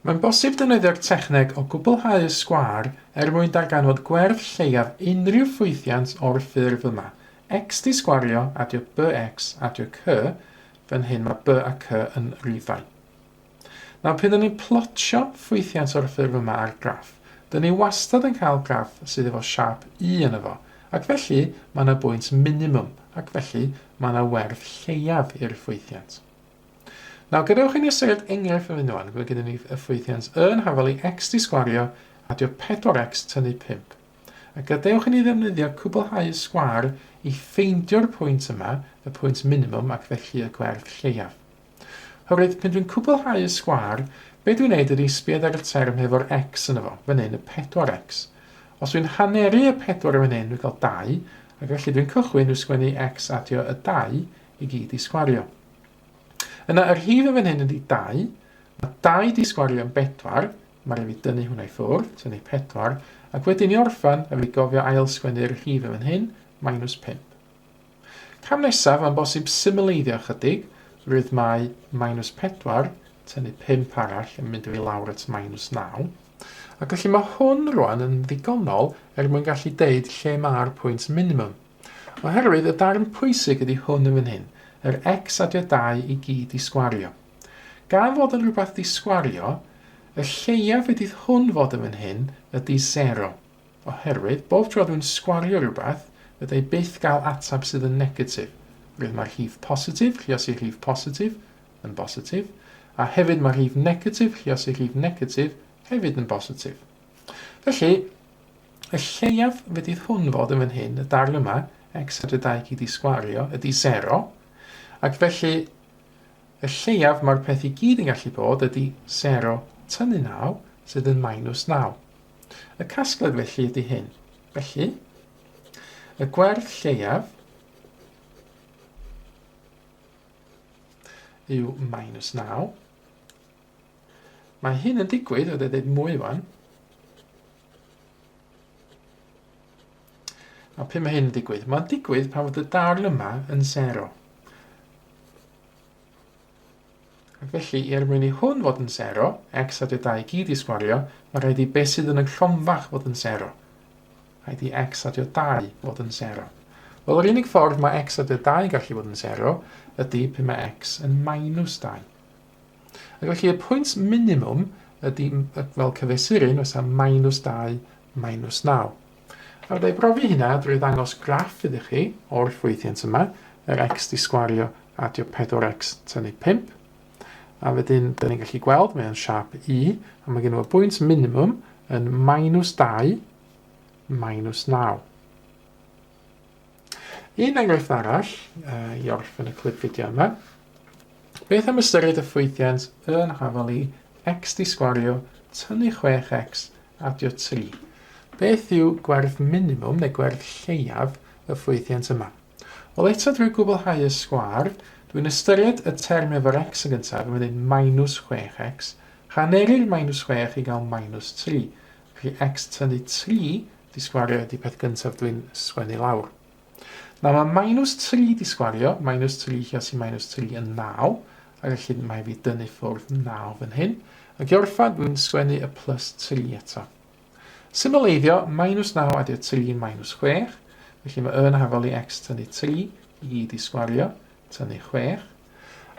Mae'n bosib defnyddio'r techneg o gwblhau y sgwâr mwyn darganfod gwerth lleiaf unrhyw ffwythiant o'r ffurf yma. X di sgwario adio bx adio c, fan hyn mae b a c yn rifau. Nawr, pan ni'n plotio ffwythiant o'r ffurf yma ar graff, dyn ni wastad yn cael graff sydd efo siap I yno fo, ac felly mae yna bwynt minimum, ac felly mae yna werth lleiaf i'r ffwythiant. Nawr, gadewch i ni ystyried enghraifft yn wan, gyda gyda ni y ffwythiant yn hafel i x di sgwario adio 4x tynnu 5. A gadewch i ni ddefnyddio cwblhau y sgwâr i ffeindio'r pwynt yma, y pwynt minimum, ac felly y gwerth lleiaf. Hyrwydd, pan dwi'n cwblhau y sgwâr, be dwi'n neud ydy sbiad ar y term hefo'r x yna fo, fan hyn y 4x. Os dwi'n haneri y 4 fan hyn, dwi'n cael 2, ac felly dwi'n cychwyn dwi'n sgwennu x adio y 2 i gyd i sgwario. Yna, yr rhif yn fan hyn ydy 2, mae 2 di sgwario yn 4, mae rhaid i dynnu hwnna i ffwrdd, tynnu 4, ac wedyn i orffan a fi gofio ail sgwennu'r rhif yn fan hyn, minus 5. Cam nesaf, mae'n bosib symleiddio chydig, rwydd mae minus 4, tynnu 5 arall yn mynd i lawr at minus 9. Ac felly mae hwn rwan yn ddigonol mwyn gallu deud lle mae'r pwynt minimum. Oherwydd y darn pwysig ydy hwn yn fan hyn, yr x adio 2 i gyd i sgwario. Gan fod yn rhywbeth di sgwario, y lleiaf ydydd hwn fod yn fan hyn ydy 0. Oherwydd, bob tro dwi'n sgwario rhywbeth, ydy byth gael atab sydd yn negatif. Rwydd mae'r rhif positif, lluos i rhif positif, yn positif, a hefyd mae'r rhif negatif, lluos i rhif negatif, hefyd yn positif. Felly, y lleiaf fydydd hwn fod yn fan hyn, y darn yma, x adio 2 gyd i sgwario, ydy 0, ac felly, y lleiaf mae'r peth i gyd yn gallu bod ydy 0 tynnu 9, sydd yn minus 9. Y casgliad felly ydy hyn. Felly, y gwerth lleiaf yw minus 9. Mae hyn yn digwydd, oedd edrych mwy wan. A pwy mae hyn yn digwydd? Mae'n digwydd pan fod y darn yma yn 0. Ac felly, mwyn i hwn fod yn 0, x adio 2 gyd i sgwario, mae rhaid i beth sydd yn y llomfach fod yn 0. Rhaid i x adio 2 fod yn 0. Wel, yr unig ffordd mae x adio 2 gallu fod yn 0 ydy pe mae x yn minus 2. Ac felly, y pwynt minimum ydy, fel cyfesurin, oes am minus 2, minus 9. A wrth ei brofi hynna, drwy ddangos graff idych chi o'r ffwythiant yma, yr x di sgwario adio 4x tynnu 5. A wedyn, dyn ni'n gallu gweld, mae'n siap I, a mae gen nhw'r pwynt minimum yn minus 2, minus 9. Un enghraifft arall, i orffen y clip fideo yma. Beth am ystyried y ffwythiant yn hafel I x di sgwario tynnu 6x adio 3. Beth yw gwerth minimum neu gwerth lleiaf y ffwythiant yma? Wel, eto drwy gwblhau y sgwâr, dwi'n ystyried y term efo'r x yn gyntaf, yn mynd minus 6x, haneri'r minus 6 i gael minus 3. Felly x tynnu 3 di sgwario ydy peth gyntaf dwi'n sgwennu lawr. Nawr mae minus 3 di sgwario, minus 3 lluos i minus 3 yn 9, a felly mae fi dynnu ffwrdd 9 fan hyn, ac i orffan dwi'n sgwennu y plus 3 eto. Symleiddio, minus 9 adio 3 yn minus 6, felly mae yn hafel i x tynnu 3 i gyd i sgwario, tynnu 6,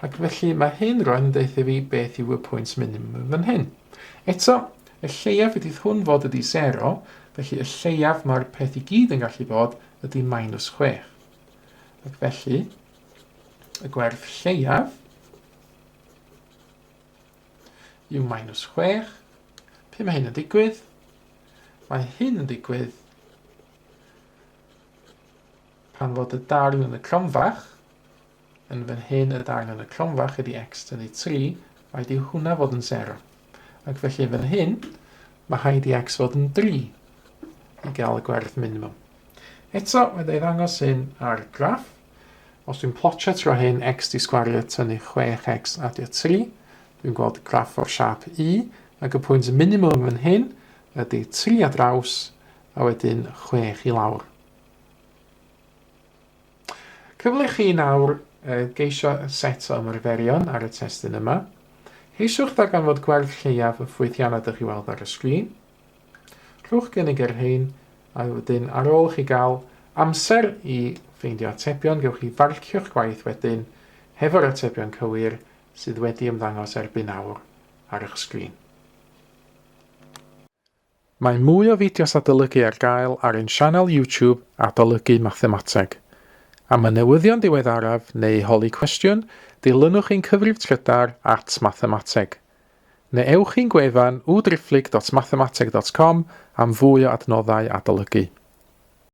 ac felly mae hyn rwan yn deitha fi beth yw y pwynt minimum fan hyn. Eto, y lleiaf ydy hwn fod ydy 0, felly y lleiaf mae'r peth i gyd yn gallu bod ydy minus 6. Ac felly, y gwerth lleiaf yw minus 6. Pe mae hyn yn digwydd? Mae hyn yn digwydd pan fod y darn yn y cronfach, yn fan hyn y darn yn y cronfach ydy x tynnu 3, mae di hwnna fod yn 0. Ac felly fan hyn, mae rhaid i x fod yn 3 i gael y gwerth minimum. Eto, mae ei ddangos hyn ar graff. Os dwi'n plotio tro hyn x di sgwario tynnu 6x adio 3, dwi'n gweld graff o'r siap I, ac y pwynt minimum fan hyn ydy 3 a draws, a wedyn 6 i lawr. Cyfle chi nawr geisio set o ymarferion ar y testyn yma. Ceisiwch ddarganfod gwerth lleiaf y ffwythiannau ydych chi weld ar y sgrin. Rhowch gynnig yr hyn, a wedyn ar ôl chi gael amser i ffeindio atebion, gewch chi farcio'ch gwaith wedyn hefo'r atebion cywir sydd wedi ymddangos erbyn awr ar eich sgrin. Mae mwy o fideos adolygu ar gael ar ein sianel YouTube Adolygu Mathemateg. Am y newyddion diweddaraf neu holi cwestiwn, dilynwch ein cyfrif trydar @mathemateg. Neu ewch i'n gwefan www.mathemateg.com am fwy o adnoddau adolygu.